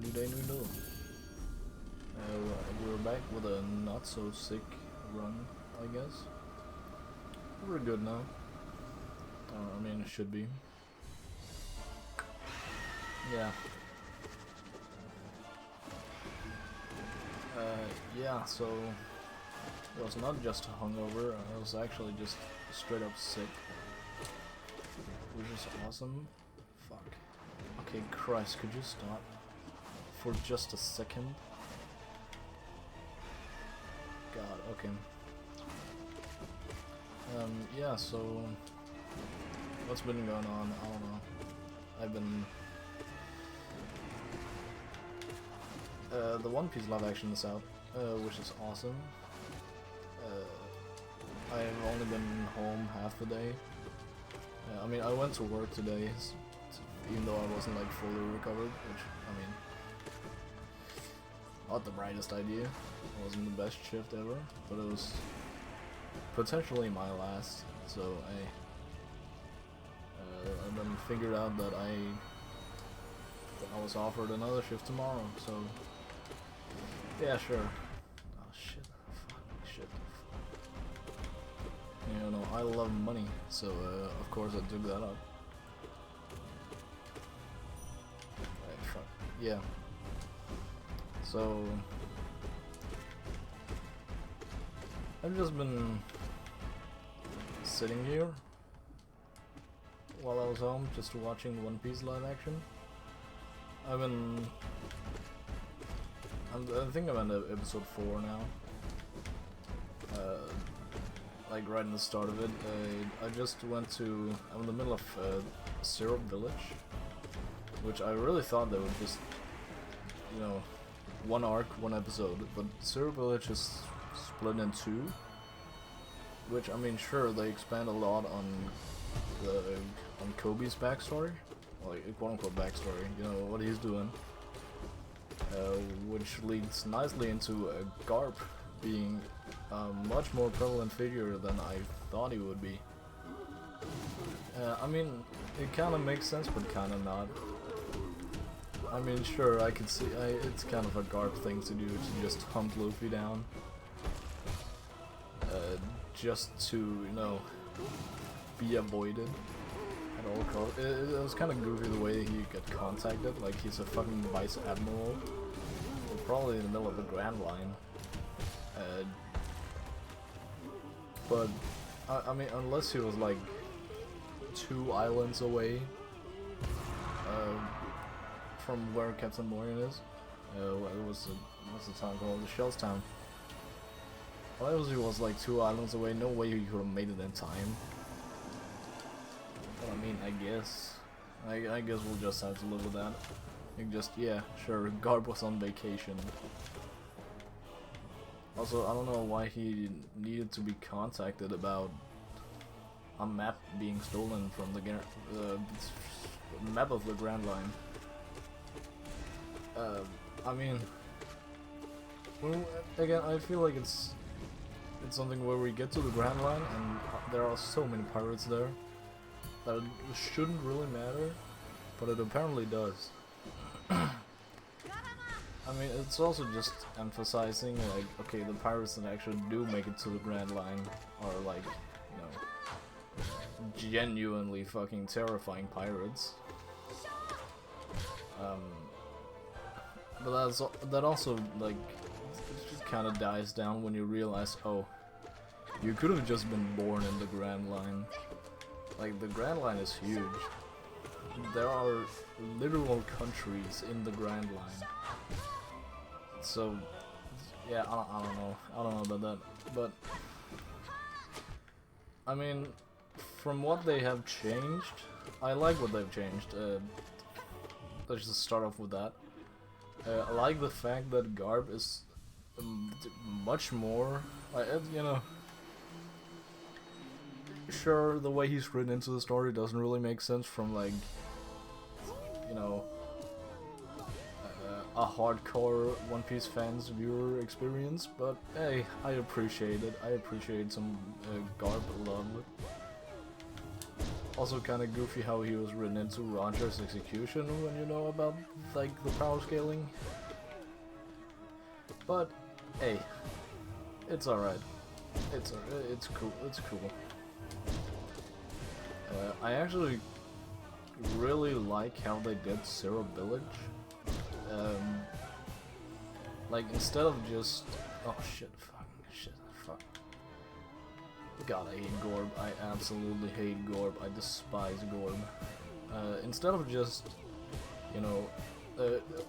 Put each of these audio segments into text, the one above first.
New day, new day. We're back with a not so sick run, I guess. We're good now. I mean, it should be. Yeah. Yeah, so it was not just hungover, I was actually just straight up sick. Which is awesome. Fuck. Okay, Christ, could you stop for just a second? God, okay. Yeah, so what's been going on? I don't know. I've been the One Piece live action is out, which is awesome. I've only been home half the day. I mean, I went to work today, even though I wasn't like fully recovered, which, I mean, not the brightest idea. It wasn't the best shift ever, but it was potentially my last, so I then figured out that I was offered another shift tomorrow, so yeah, sure. Oh shit, fuck, shit. You know, I love money, so of course I took that up. Right, fuck. Yeah. So I've just been sitting here while I was home, just watching One Piece live action. I think I'm on episode 4 now. Like right in the start of it, I just I'm in the middle of Syrup Village, which I really thought they would just, you know, one arc, one episode, but Syrup Village is split in 2, which, I mean, sure, they expand a lot on Kobe's backstory, like quote-unquote backstory, you know, what he's doing, which leads nicely into Garp being a much more prevalent figure than I thought he would be. I mean, it kind of makes sense, but kind of not. I mean, sure, I could see, it's kind of a Garp thing to do, to just hunt Luffy down. Just to, you know, be avoided at all costs. It was kind of goofy the way he got contacted, like he's a fucking vice admiral. Probably in the middle of the Grand Line. But, I mean, unless he was like 2 islands away from where Captain Morgan is. What's the town called? The Shells Town. Unless he was like 2 islands away, no way he could have made it in time. But I mean, I guess we'll just have to live with that. Yeah, sure, Garp was on vacation. Also, I don't know why he needed to be contacted about a map being stolen from the map of the Grand Line. I mean, again, I feel like it's something where we get to the Grand Line and there are so many pirates there that it shouldn't really matter, but it apparently does. I mean, it's also just emphasizing, like, okay, the pirates that actually do make it to the Grand Line are, like, you know, genuinely fucking terrifying pirates. But that also, like, it just kind of dies down when you realize, oh, you could have just been born in the Grand Line. Like, the Grand Line is huge. There are literal countries in the Grand Line. So, yeah, I don't know about that, but I mean, from what they have changed, I like what they've changed. Let's just start off with that. I like the fact that Garp is much more, you know, sure, the way he's written into the story doesn't really make sense from, like, you know, a hardcore One Piece fans viewer experience, but hey, I appreciate it. I appreciate some Garp love. Also kind of goofy how he was written into Roger's execution when you know about like the power scaling. But hey, it's alright. It's cool. It's cool. I actually really like how they did Zero Village. Like instead of just shit. God, I hate Gorb. I absolutely hate Gorb. I despise Gorb. Instead of just, you know,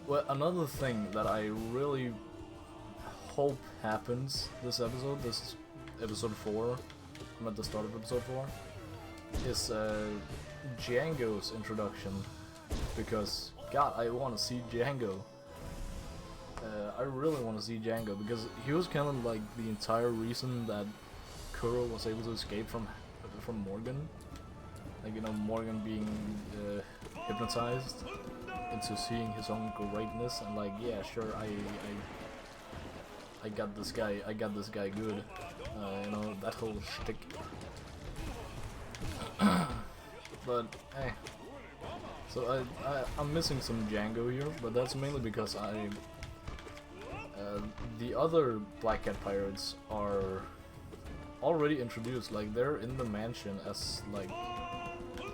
well, another thing that I really hope happens this episode, this is episode 4, I'm at the start of episode 4, is Django's introduction, because, God, I want to see Django. I really want to see Django, because he was kind of like the entire reason that Kuro was able to escape from Morgan. Like, you know, Morgan being hypnotized into seeing his own greatness, and like, yeah, sure, I got this guy good. You know, that whole shtick. But hey, so I'm missing some Django here, but that's mainly because the other Black Cat pirates are already introduced. Like, they're in the mansion as like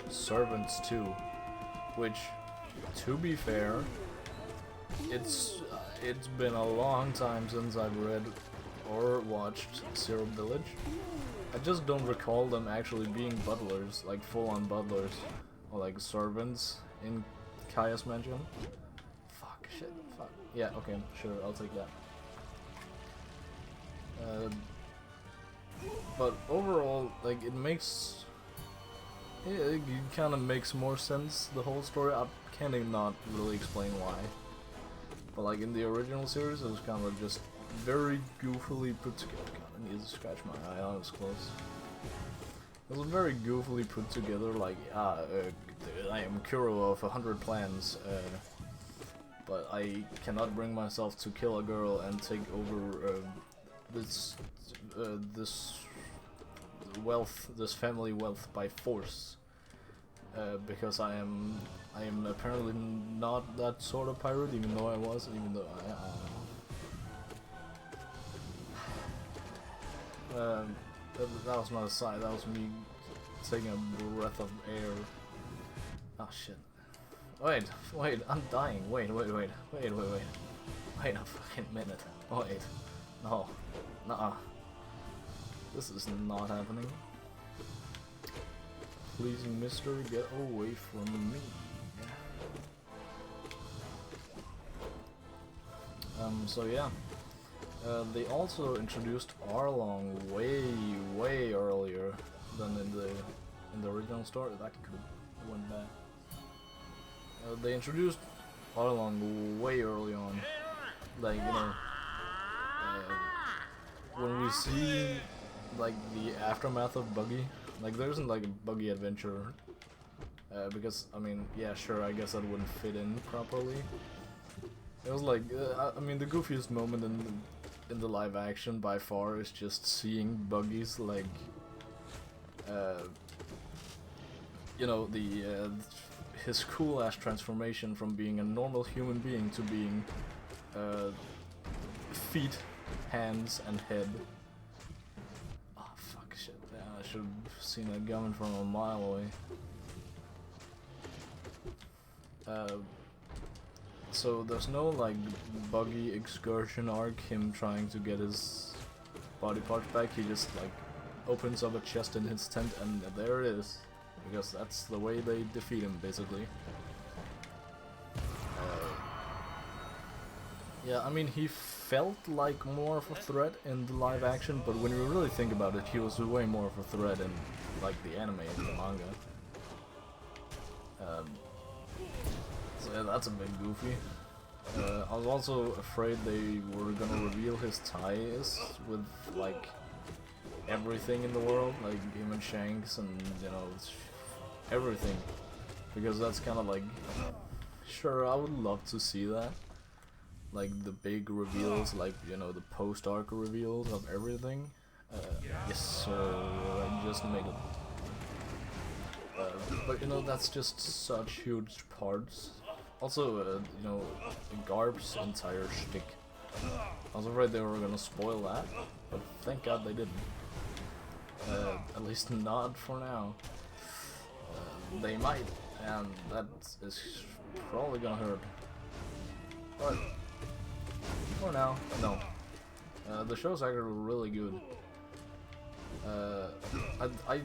servants too, which, to be fair, it's been a long time since I've read or watched Zero Village. I just don't recall them actually being butlers, like full-on butlers, or like servants in Kaya's mansion. Fuck, shit, fuck. Yeah, okay, sure, I'll take that. But overall, like, it kind of makes more sense, the whole story. I can't even not really explain why. But like in the original series, it was kind of just very goofily put together. God, I need to scratch my eye, I was close. It was very goofily put together, like, I am Kuro of 100 plans, but I cannot bring myself to kill a girl and take over this family wealth by force, because I am apparently not that sort of pirate, even though I was, that was not a sigh, that was me taking a breath of air. Oh shit. Wait, I'm dying. Wait a fucking minute. Wait. No. Nuh-uh. This is not happening. Please, mister, get away from me. So yeah. They also introduced Arlong way earlier than in the original story. That could have went bad. They introduced Arlong way early on. Like, you know, when we see like the aftermath of Buggy, like there isn't like a Buggy adventure, because I mean, yeah, sure, I guess that wouldn't fit in properly. It was like, I mean, the goofiest moment in the live action by far is just seeing Buggy's like, you know, his cool ass transformation from being a normal human being to being feet, hands, and head. Oh fuck, shit! Yeah, I should have seen that coming from a mile away. So there's no like Buggy excursion arc, him trying to get his body parts back. He just like opens up a chest in his tent and there it is, because that's the way they defeat him basically. Yeah, I mean, he felt like more of a threat in the live action, but when you really think about it, he was way more of a threat in like the anime and the manga. So yeah, that's a bit goofy. I was also afraid they were gonna reveal his ties with like everything in the world, like him and Shanks and, you know, everything, because that's kind of like, sure, I would love to see that, like the big reveals, like, you know, the post-arc reveals of everything. Yes, sir, I just made it. But you know, that's just such huge parts. Also, you know, Garb's entire shtick. I was afraid they were gonna spoil that, but thank God they didn't. At least not for now. They might, and that is probably gonna hurt. But for now, no. The show's actually really good. I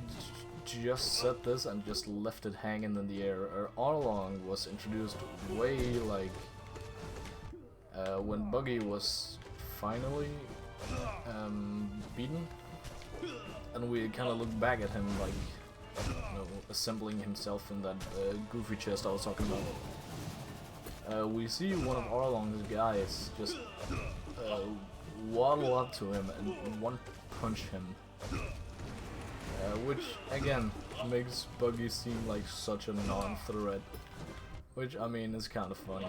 just said this and just left it hanging in the air. Arlong was introduced way like when Buggy was finally beaten, and we kind of looked back at him like, you know, assembling himself in that goofy chest I was talking about. We see one of Arlong's guys just waddle up to him and one punch him, which again makes Buggy seem like such a non-threat, which I mean is kind of funny,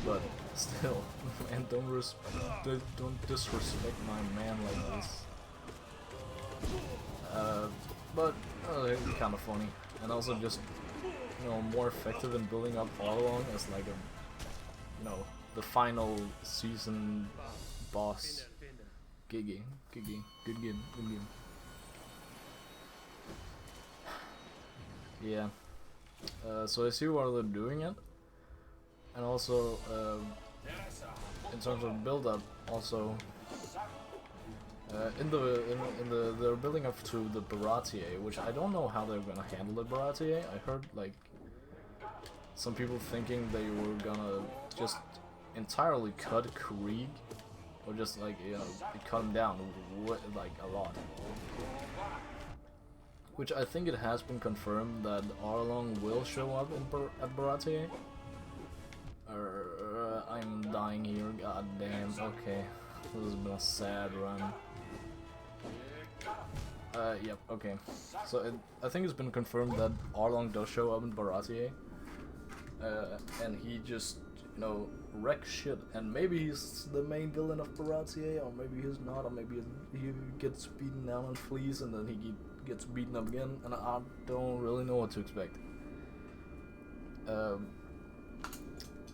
but still, man, don't disrespect my man like this. But kind of funny, and also just, you know, more effective in building up Arlong as like a, you know, the final season boss. Good game. Yeah. So I see why they're doing it, and also in terms of build up, also they're building up to the Baratier, which I don't know how they're gonna handle the Baratier. I heard like some people thinking they were gonna just entirely cut Krieg, or just like, you know, cut him down like a lot. Which I think it has been confirmed that Arlong will show up at Baratier. I'm dying here, god damn. Okay, this has been a sad run. Yep, okay. So I think it's been confirmed that Arlong does show up in Baratier. And he just, you know, wrecks shit. And maybe he's the main villain of Baratier, or maybe he's not, or maybe he gets beaten down and flees, and then he gets beaten up again, and I don't really know what to expect.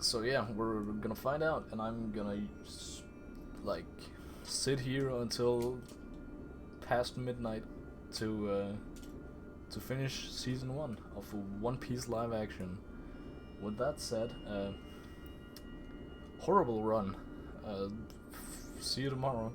So yeah, we're gonna find out, and I'm gonna like sit here until past midnight to finish season 1 of One Piece live action. With that said, horrible run. See you tomorrow.